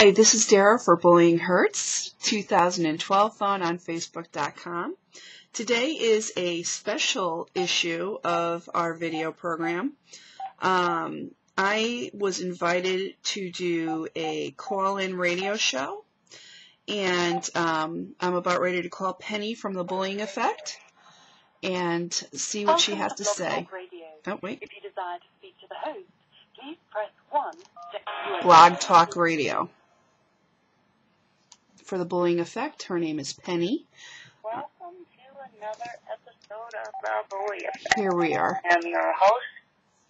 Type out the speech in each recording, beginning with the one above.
Hi, this is Dara for BullyingHurts2012 found on Facebook.com. Today is a special issue of our video program. I was invited to do a call-in radio show, and I'm about ready to call Penny from the Bullying Effect and see what she has to say. Oh, wait. If you desire to speak to the host, please press 1 to Blog Talk Radio. For the Bullying Effect, her name is Penny. Welcome to another episode of the Bully Effect. Here we are. I'm your host,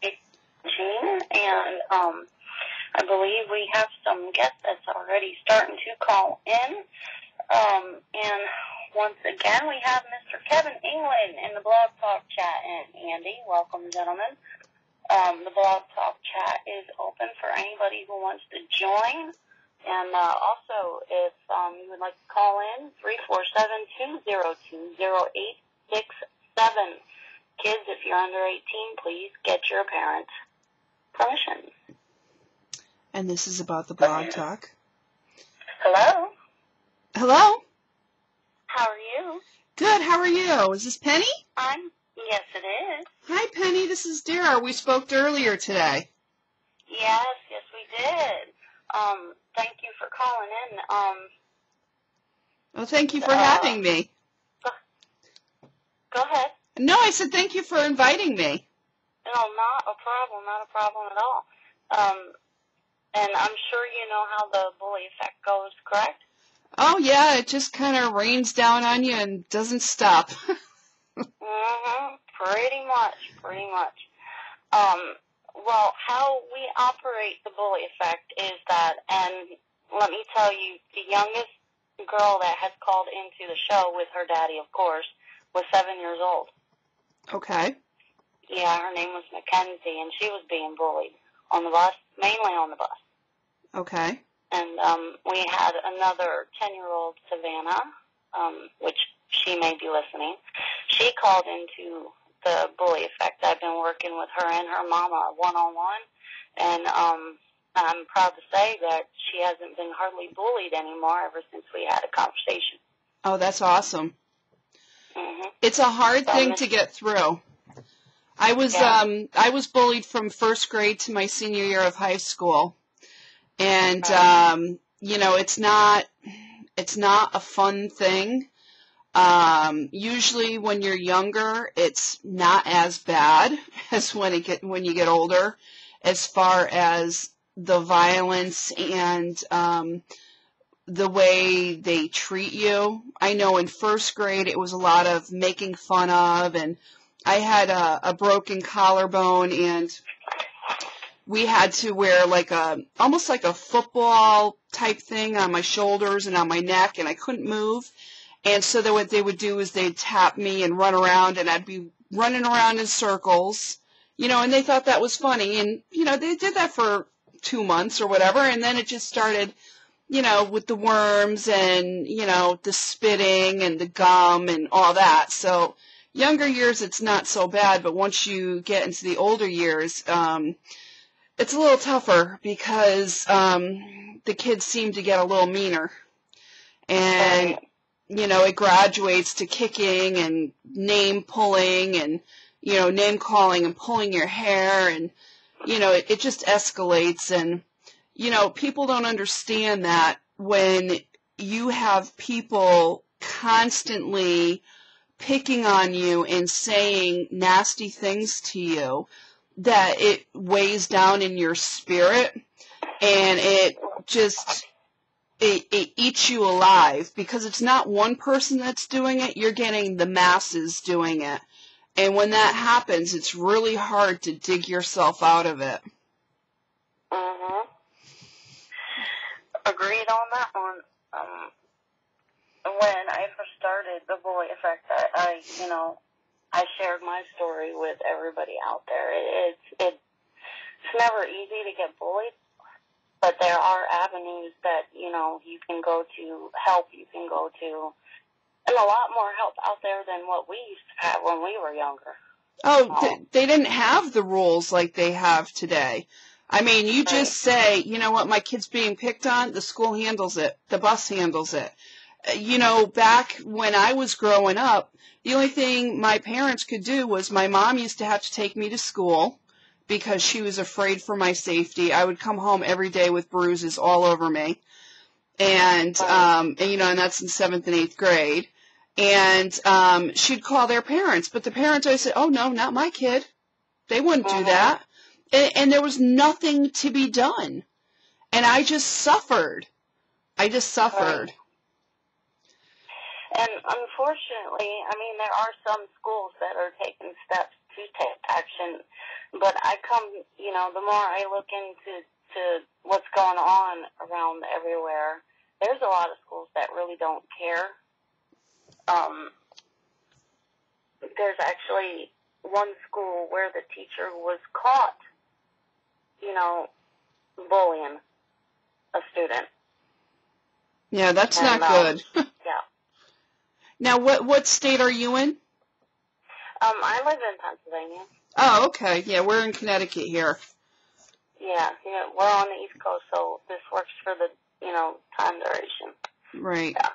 Jean, and I believe we have some guests that's already starting to call in. And once again, we have Mr. Kevin England in the Blog Talk chat. And Andy, welcome, gentlemen. The Blog Talk chat is open for anybody who wants to join. And also, if you would like to call in, 347-202-0867. Kids, if you're under 18, please get your parents' permission. And this is about the Blog Talk. Hello? Hello? How are you? Good, how are you? Is this Penny? Yes, it is. Hi, Penny, this is Dara. We spoke earlier today. Yes, we did. Thank you for calling in. Well, thank you for having me. Go ahead. No, I said thank you for inviting me. No, not a problem at all. And I'm sure you know how the bully effect goes, correct? Oh, yeah, it just kind of rains down on you and doesn't stop. Pretty much. Well, how we operate the bully effect is that, and let me tell you, the youngest girl that has called into the show with her daddy, of course, was 7 years old. Okay. Yeah, her name was Mackenzie, and she was being bullied on the bus, mainly on the bus. Okay. And we had another 10-year-old, Savannah, which she may be listening. She called into the bully effect. I've been working with her and her mama one-on-one, and I'm proud to say that she hasn't been hardly bullied anymore ever since we had a conversation. Oh, that's awesome. Mm-hmm. It's a hard thing to get through. I was bullied from first grade to my senior year of high school, and you know, it's not a fun thing. Usually when you're younger, it's not as bad as when you get older, as far as the violence and the way they treat you. I know in first grade it was a lot of making fun of, and I had a broken collarbone, and we had to wear almost like a football type thing on my shoulders and on my neck, and I couldn't move. And so what they would do is they'd tap me and run around, and I'd be running around in circles, you know, and they thought that was funny. And, you know, they did that for 2 months or whatever, and then it just started, you know, with the worms and, you know, the spitting and the gum and all that. So younger years, it's not so bad, but once you get into the older years, it's a little tougher because the kids seem to get a little meaner. And you know, it graduates to kicking and name pulling and, you know, name calling and pulling your hair, and, you know, it just escalates. And, you know, people don't understand that when you have people constantly picking on you and saying nasty things to you, that it weighs down in your spirit, and it eats you alive, because it's not one person that's doing it, you're getting the masses doing it. And when that happens, it's really hard to dig yourself out of it. Agreed on that one. When I first started the bully effect, I shared my story with everybody out there. It's never easy to get bullied. But there are avenues that, you know, you can go to help, you can go to, and a lot more help out there than what we used to have when we were younger. Oh, they didn't have the rules like they have today. I mean, you Right. just say, you know what, my kid's being picked on, the school handles it, the bus handles it. You know, back when I was growing up, the only thing my parents could do was my mom used to have to take me to school because she was afraid for my safety. I would come home every day with bruises all over me. And you know, and that's in 7th and 8th grade. And she'd call their parents, but the parents always said, "Oh no, not my kid. They wouldn't do that." And there was nothing to be done. And I just suffered. I just suffered. Right. And unfortunately, I mean, there are some schools that are taking steps to take action, but I come, you know, the more I look into what's going on around everywhere, there's a lot of schools that really don't care. There's actually one school where the teacher was caught, you know, bullying a student. Yeah, that's not good. Yeah. Now, what state are you in? I live in Pennsylvania. Oh, okay. Yeah, we're in Connecticut here. Yeah, we're on the East Coast, so this works for the, you know, time duration. Right. Yeah.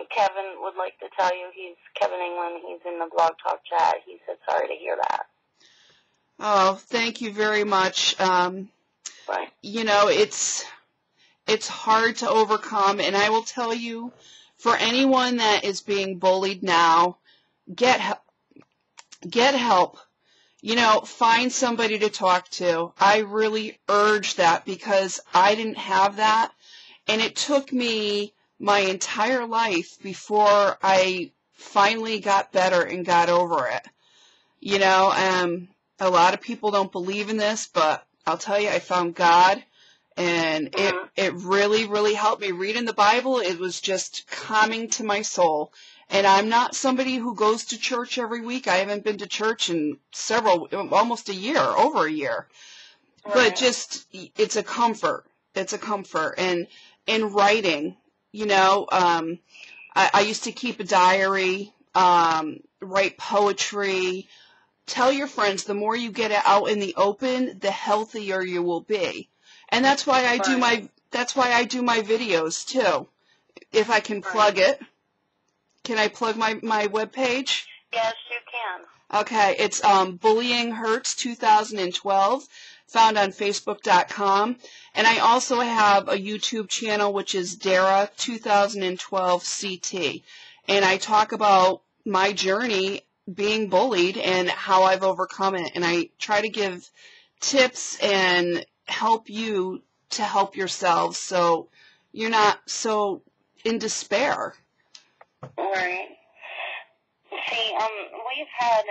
Kevin would like to tell you, Kevin England, he's in the Blog Talk chat. He said sorry to hear that. Oh, thank you very much. Right. You know, it's hard to overcome, and I will tell you, for anyone that is being bullied now, get help. You know, find somebody to talk to. I really urge that because I didn't have that, and it took me my entire life before I finally got better and got over it. You know, a lot of people don't believe in this, but I'll tell you, I found God, and it really, really helped me. Reading the Bible, it was just calming to my soul. And I'm not somebody who goes to church every week. I haven't been to church in almost a year, over a year. Right. But just, it's a comfort. It's a comfort. And in writing, you know, I used to keep a diary, write poetry. Tell your friends, the more you get it out in the open, the healthier you will be. And that's why I do my videos too. If I can plug it. Can I plug my webpage? Yes, you can. Okay, it's BullyingHurts2012, found on Facebook.com. And I also have a YouTube channel, which is Dara2012CT. And I talk about my journey being bullied and how I've overcome it. And I try to give tips and help you to help yourselves so you're not so in despair. Right. See, we've had,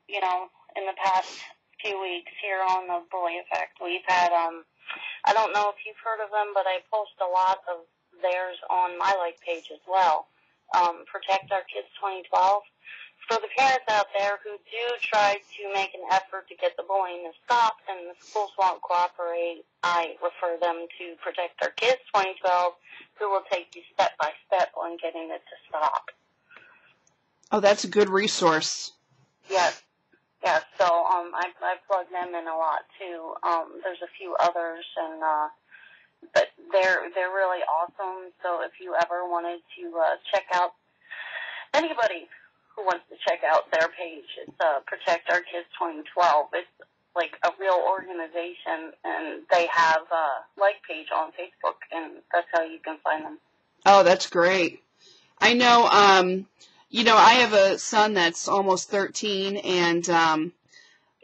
you know, in the past few weeks here on the BullyEffect, we've had, I don't know if you've heard of them, but I post a lot of theirs on my like page as well. Protect Our Kids 2012. For the parents out there who do try to make an effort to get the bullying to stop and the schools won't cooperate, I refer them to Protect Our Kids 2012, who will take you step by step on getting it to stop. Oh, that's a good resource. Yes. Yes. So I plug them in a lot too. There's a few others, and but they're really awesome. So if you ever wanted to check out anybody who wants to check out their page, it's Protect Our Kids 2012. It's like a real organization, and they have a like page on Facebook, and that's how you can find them. Oh, that's great. I know, you know, I have a son that's almost 13, and,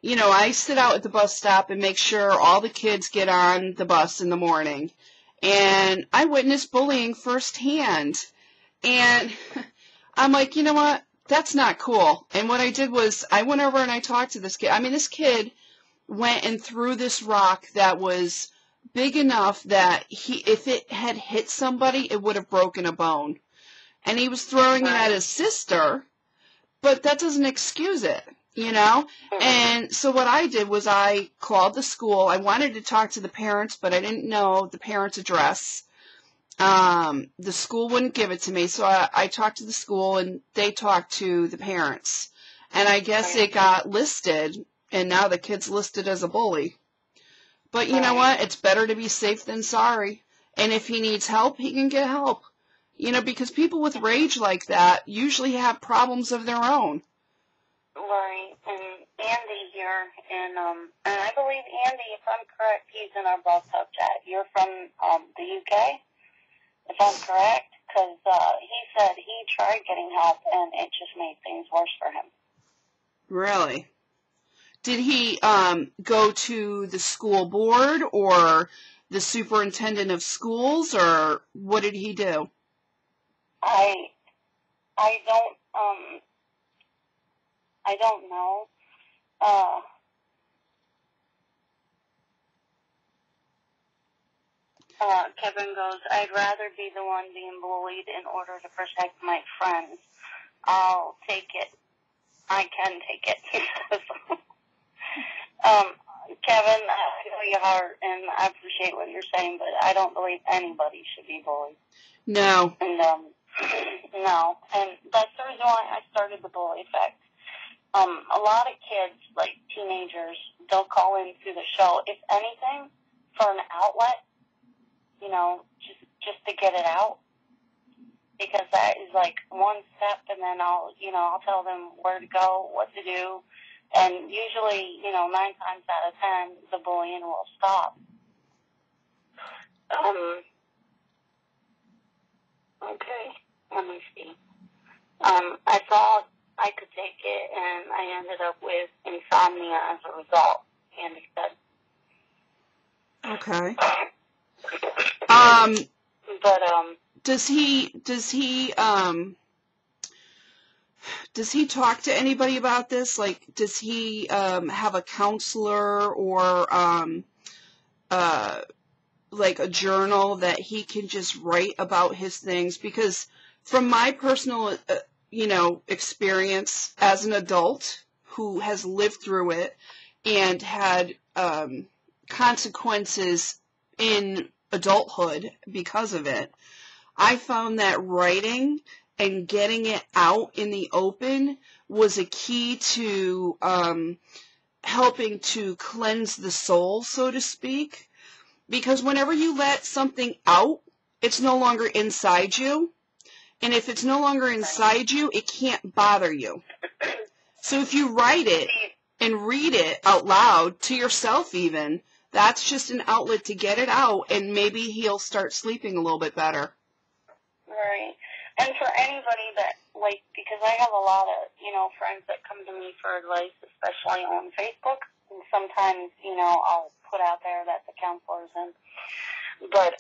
you know, I sit out at the bus stop and make sure all the kids get on the bus in the morning. And I witnessed bullying firsthand. And I'm like, you know what? That's not cool. And what I did was I went over and I talked to this kid. I mean, this kid went and threw this rock that was big enough that if it had hit somebody, it would have broken a bone. And he was throwing it at his sister, but that doesn't excuse it, you know? And so what I did was I called the school. I wanted to talk to the parents, but I didn't know the parents' address. The school wouldn't give it to me, so I talked to the school, and they talked to the parents. And I guess it got listed, and now the kid's listed as a bully. But you know what? It's better to be safe than sorry. And if he needs help, he can get help. You know, because people with rage like that usually have problems of their own. Right. And Andy here, and I believe Andy, if I'm correct, he's in our bathtub chat. You're from the UK, if I'm correct, because he said he tried getting help, and it just made things worse for him. Really? Did he go to the school board or the superintendent of schools, or what did he do? I don't know. Kevin goes, I'd rather be the one being bullied in order to protect my friends. I'll take it. I can take it. Kevin, I feel your heart, and I appreciate what you're saying, but I don't believe anybody should be bullied. No. And, no. And that's the reason why I started the BullyEffect. A lot of kids, like teenagers, they'll call into the show, if anything, for an outlet, you know, just to get it out. Because that is like one step, and then I'll tell them where to go, what to do. And usually, 9 times out of 10, the bullying will stop. Okay, let me see. I thought I could take it, and I ended up with insomnia as a result, Andy said. Okay. But, does he talk to anybody about this? Like, does he have a counselor or like a journal that he can just write about his things? Because from my personal experience as an adult who has lived through it and had consequences in adulthood because of it, I found that writing and getting it out in the open was a key to helping to cleanse the soul, so to speak. Because whenever you let something out, it's no longer inside you. And if it's no longer inside you, it can't bother you. So if you write it and read it out loud to yourself even, that's just an outlet to get it out, and maybe he'll start sleeping a little bit better. Right. And for anybody that, because I have a lot of, friends that come to me for advice, especially on Facebook, and sometimes, I'll put out there that the counselor's in. But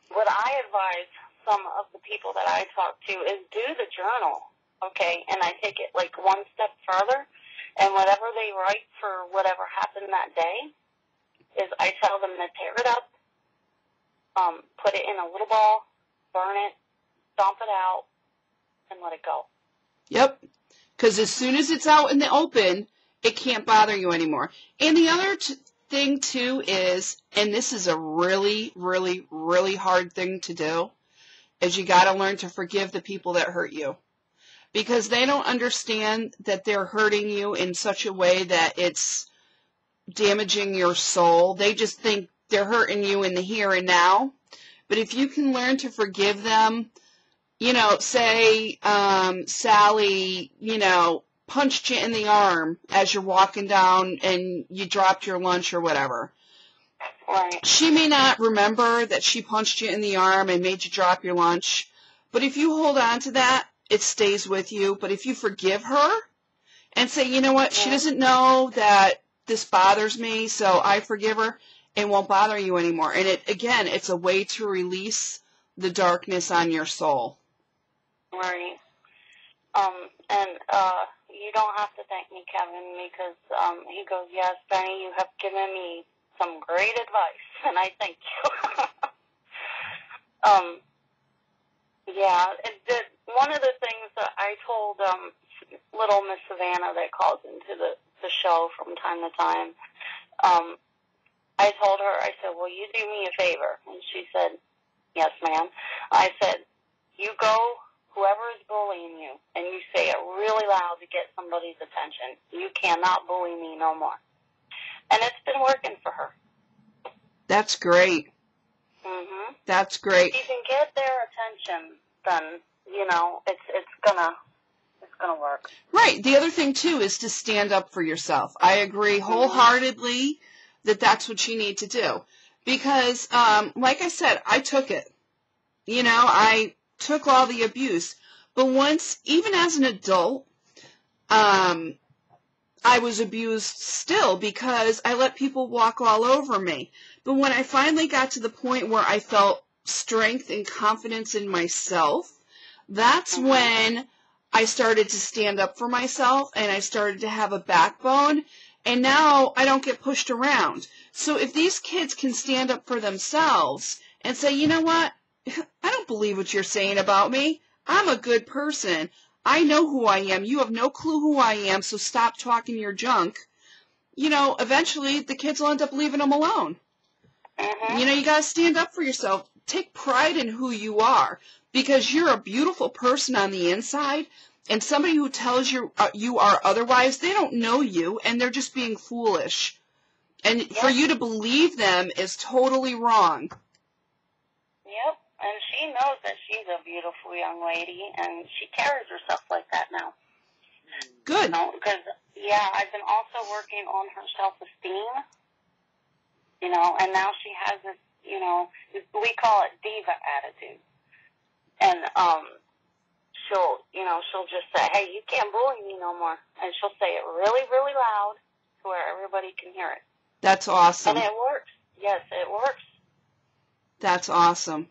what I advise some of the people that I talk to is do the journal, okay? And I take it, one step further, and whatever they write for whatever happened that day is I tell them to tear it up, put it in a little ball, burn it, stomp it out, and let it go. Yep. Because as soon as it's out in the open, it can't bother you anymore. And the other thing, too, is, and this is a really, really, really hard thing to do, is you got to learn to forgive the people that hurt you. Because they don't understand that they're hurting you in such a way that it's damaging your soul. They just think they're hurting you in the here and now. But if you can learn to forgive them, say Sally, punched you in the arm as you're walking down and you dropped your lunch or whatever. Right. She may not remember that she punched you in the arm and made you drop your lunch. But if you hold on to that, it stays with you. But if you forgive her and say, you know what, she doesn't know that this bothers me, so I forgive her, it won't bother you anymore. And it's a way to release the darkness on your soul. Right. You don't have to thank me, Kevin, because he goes, yes, Benny, you have given me some great advice, and I thank you. One of the things that I told little Miss Savannah that calls into the show from time to time, I told her, I said, will you do me a favor? And she said, yes, ma'am. I said, you go, whoever is bullying you, and you say it really loud to get somebody's attention. You cannot bully me no more. And it's been working for her. That's great. Mhm. That's great. If you can get their attention, then, you know, it's gonna work. Right. The other thing, too, is to stand up for yourself. I agree wholeheartedly that that's what you need to do. Because, like I said, I took it. You know, I took all the abuse. But once, even as an adult, I was abused still because I let people walk all over me. But when I finally got to the point where I felt strength and confidence in myself, that's when I started to stand up for myself, and I started to have a backbone, and now I don't get pushed around. So if these kids can stand up for themselves and say, you know what, I don't believe what you're saying about me. I'm a good person. I know who I am. You have no clue who I am, so stop talking your junk. You know, eventually the kids will end up leaving them alone. You know, you got to stand up for yourself. Take pride in who you are, because you're a beautiful person on the inside, and somebody who tells you you are otherwise, they don't know you, and they're just being foolish. And for you to believe them is totally wrong. Yep, and she knows that she's a beautiful young lady, and she carries herself like that now. Good. You know, because, yeah, I've been also working on her self-esteem, you know, and now she has this, you know, we call it diva attitude. And she'll just say, hey, you can't bully me no more. And she'll say it really, really loud to where everybody can hear it. That's awesome. And it works. Yes, it works. That's awesome.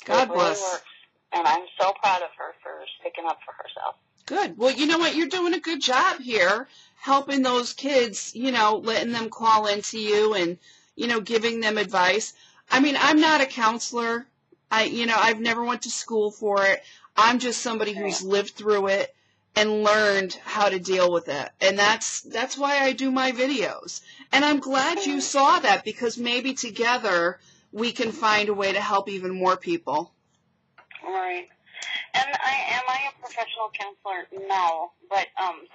God bless. Really works. And I'm so proud of her for sticking up for herself. Good. Well, you know what? You're doing a good job here, helping those kids, you know, letting them call into you and, you know, giving them advice. I mean, I'm not a counselor. I've never went to school for it. I'm just somebody who's lived through it and learned how to deal with it. And that's why I do my videos. And I'm glad you saw that, because maybe together we can find a way to help even more people. Right. And am I a professional counselor? No. But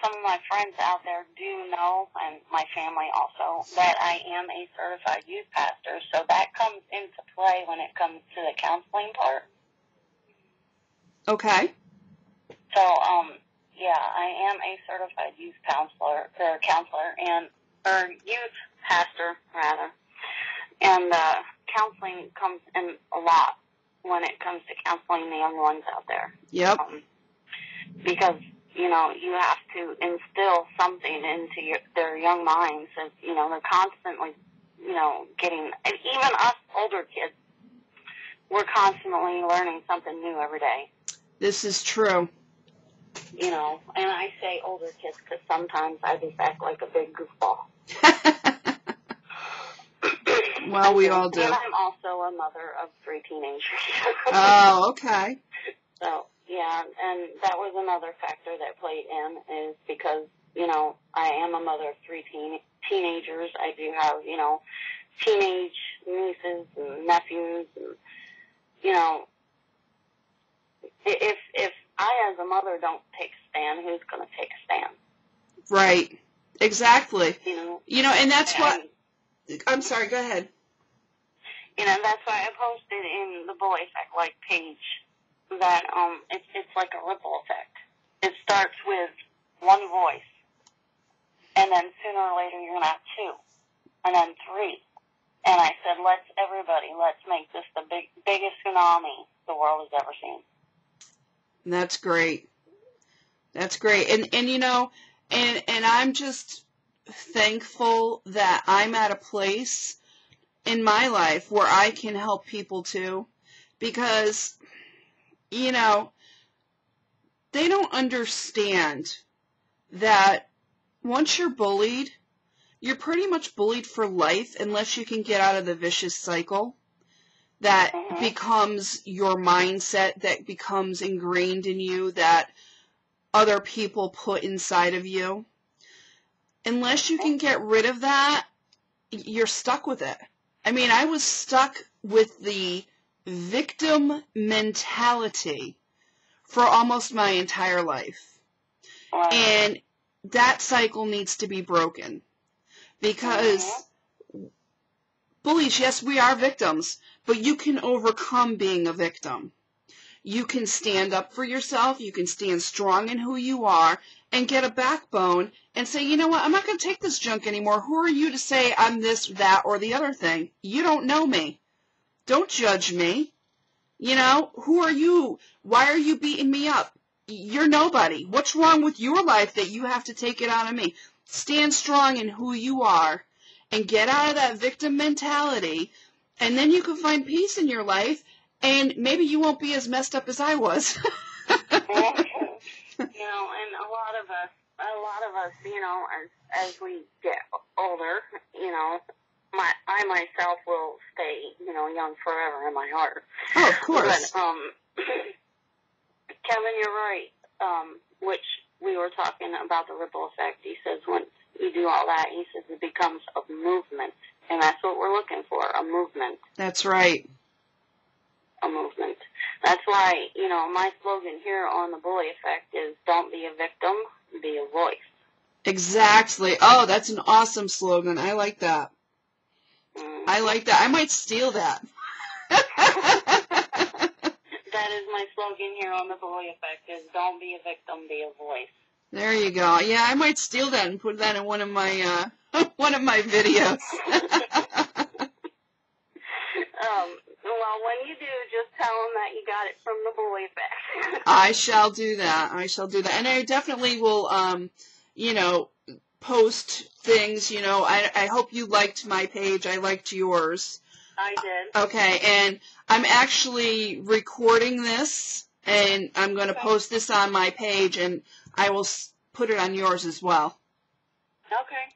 some of my friends out there do know, and my family also, that I am a certified youth pastor. So that comes into play when it comes to the counseling part. Okay. So, yeah, I am a certified youth counselor, or youth pastor, rather. And counseling comes in a lot when it comes to counseling the young ones out there. Yep. Because, you know, you have to instill something into their young minds. As, you know, they're constantly, you know, getting, and even us older kids, we're constantly learning something new every day. This is true. You know, and I say older kids because sometimes I just act like a big goofball. Well, we all do. And I'm also a mother of 3 teenagers. Oh, okay. So, yeah, and that was another factor that played in, is because, you know, I am a mother of 3 teenagers. I do have, you know, teenage nieces and nephews, and, you know, if I as a mother don't take a stand, who's going to take a stand? Right. Exactly. You know, and that's what, I'm sorry, go ahead. You know, that's why I posted in the BullyEffect like page that it's like a ripple effect. It starts with one voice, and then sooner or later you're going to have 2, and then 3. And I said, let's make this the biggest tsunami the world has ever seen. That's great. That's great. And you know, and I'm just thankful that I'm at a place in my life where I can help people too, because, you know, they don't understand that once you're bullied, you're pretty much bullied for life unless you can get out of the vicious cycle that becomes your mindset, that becomes ingrained in you, that other people put inside of you. Unless you can get rid of that, you're stuck with it. I mean, I was stuck with the victim mentality for almost my entire life. And that cycle needs to be broken. Because bullies, yes, we are victims, but you can overcome being a victim. You can stand up for yourself, you can stand strong in who you are, and get a backbone and say, you know what, I'm not going to take this junk anymore. Who are you to say I'm this, that, or the other thing? You don't know me. Don't judge me. You know, who are you? Why are you beating me up? You're nobody. What's wrong with your life that you have to take it out on me? Stand strong in who you are and get out of that victim mentality, and then you can find peace in your life, and maybe you won't be as messed up as I was. You know, and a lot of us, you know, as we get older, you know, I myself will stay, you know, young forever in my heart. Oh, of course. But, Kevin, you're right. Which we were talking about the ripple effect. He says once you do all that, he says it becomes a movement, and that's what we're looking for, a movement. That's right. A movement. That's why, you know, my slogan here on the Bully Effect is don't be a victim, be a voice. Exactly. Oh, that's an awesome slogan. I like that. I like that. I might steal that. That is my slogan here on the Bully Effect is don't be a victim, be a voice. There you go. Yeah, I might steal that and put that in one of my videos. Well, when you do, just tell them that you got it from the Bully Effect. I shall do that. I shall do that. And I definitely will, you know, post things. You know, I hope you liked my page. I liked yours. I did. Okay, and I'm actually recording this, and I'm going to post this on my page, and I will put it on yours as well. Okay.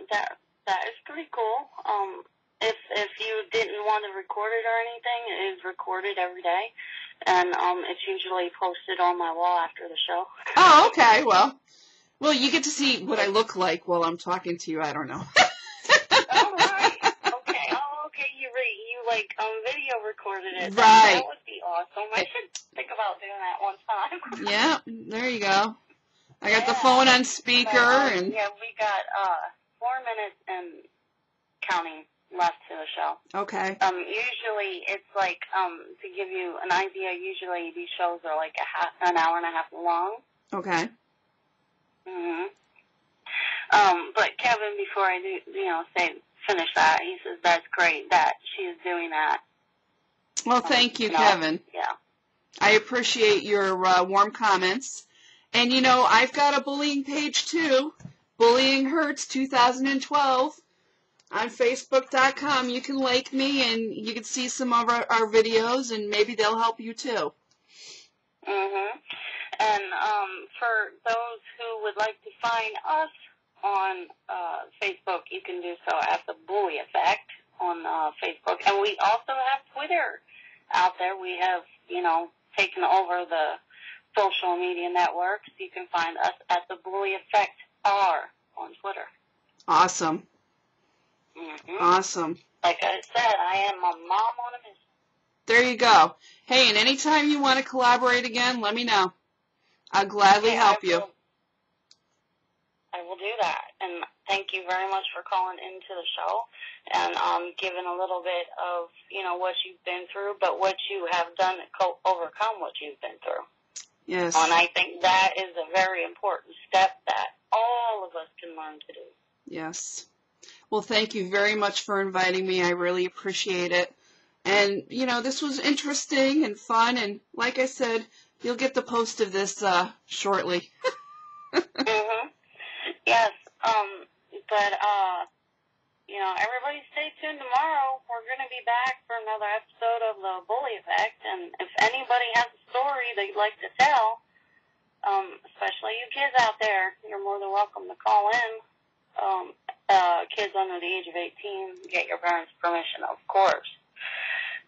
That is pretty cool. If you didn't want to record it or anything, it is recorded every day, and it's usually posted on my wall after the show. Oh, okay. Well, you get to see what I look like while I'm talking to you. I don't know. All right. Okay. Oh, okay. You video recorded it. Right. That would be awesome. I should think about doing that one time. Yeah. There you go. I got the phone on speaker, and yeah, we got 4 minutes and counting left to the show. Okay. Usually it's like to give you an idea. Usually these shows are like an hour and a half long. Okay. But Kevin, before I do, finish that, he says that's great that she is doing that. Well, thank you, Kevin. Yeah. I appreciate your warm comments. And, you know, I've got a bullying page, too, BullyingHurts2012 on Facebook.com. You can like me, and you can see some of our videos, and maybe they'll help you, too. And for those who would like to find us on Facebook, you can do so at the Bully Effect on Facebook. And we also have Twitter out there. We have, taken over the social media networks. You can find us at the Bully Effect R on Twitter. Awesome. Awesome. Like I said, I am a mom on a mission. There you go. Hey, and anytime you want to collaborate again, let me know. I'll gladly help you. I will do that. And thank you very much for calling into the show and giving a little bit of, what you've been through, but what you have done to overcome what you've been through. Yes. And I think that is a very important step that all of us can learn to do. Yes. Well, thank you very much for inviting me. I really appreciate it. And, this was interesting and fun. And like I said, you'll get the post of this shortly. Yes. But everybody stay tuned tomorrow. We're going to be back for another episode of the Bully Effect. And if anybody has a story they'd like to tell, especially you kids out there, you're more than welcome to call in. Kids under the age of 18, get your parents' permission, of course.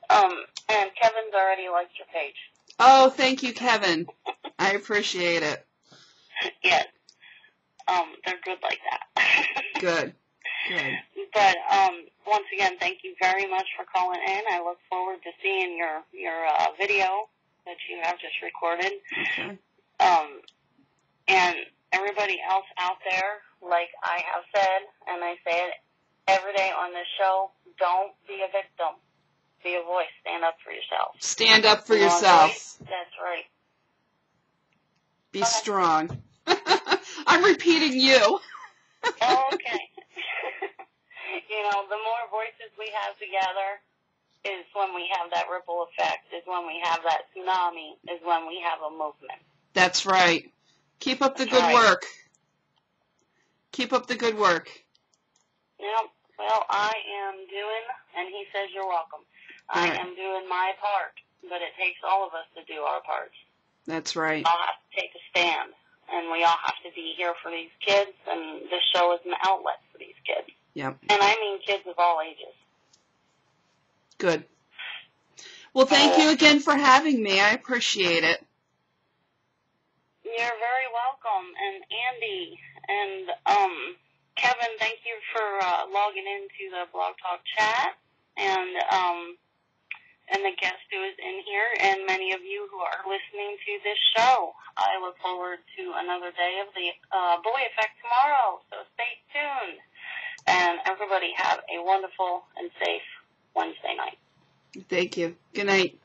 And Kevin's already liked your page. Oh, thank you, Kevin. I appreciate it. Yes. They're good like that. Good. Good. But once again, thank you very much for calling in. I look forward to seeing your video that you have just recorded. Okay. And everybody else out there, like I have said, and I say it every day on this show, don't be a victim. Be a voice. Stand up for yourself. Stand up for yourself. Voice? That's right. Be strong. I'm repeating you. Oh, okay. You know, the more voices we have together is when we have that ripple effect, is when we have that tsunami, is when we have a movement. That's right. Keep up the good work. Keep up the good work. Yep. Well, I am doing, and he says you're welcome, I am doing my part, but it takes all of us to do our parts. That's right. We all have to take a stand, and we all have to be here for these kids, and this show is an outlet for these kids. Yep. And I mean kids of all ages. Good. Well, thank you again for having me. I appreciate it. You're very welcome. And Andy and Kevin, thank you for logging into the Blog Talk chat, and the guest who is in here, and many of you who are listening to this show. I look forward to another day of the Bully Effect tomorrow, so stay tuned. And everybody have a wonderful and safe Wednesday night. Thank you. Good night.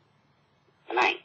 Good night.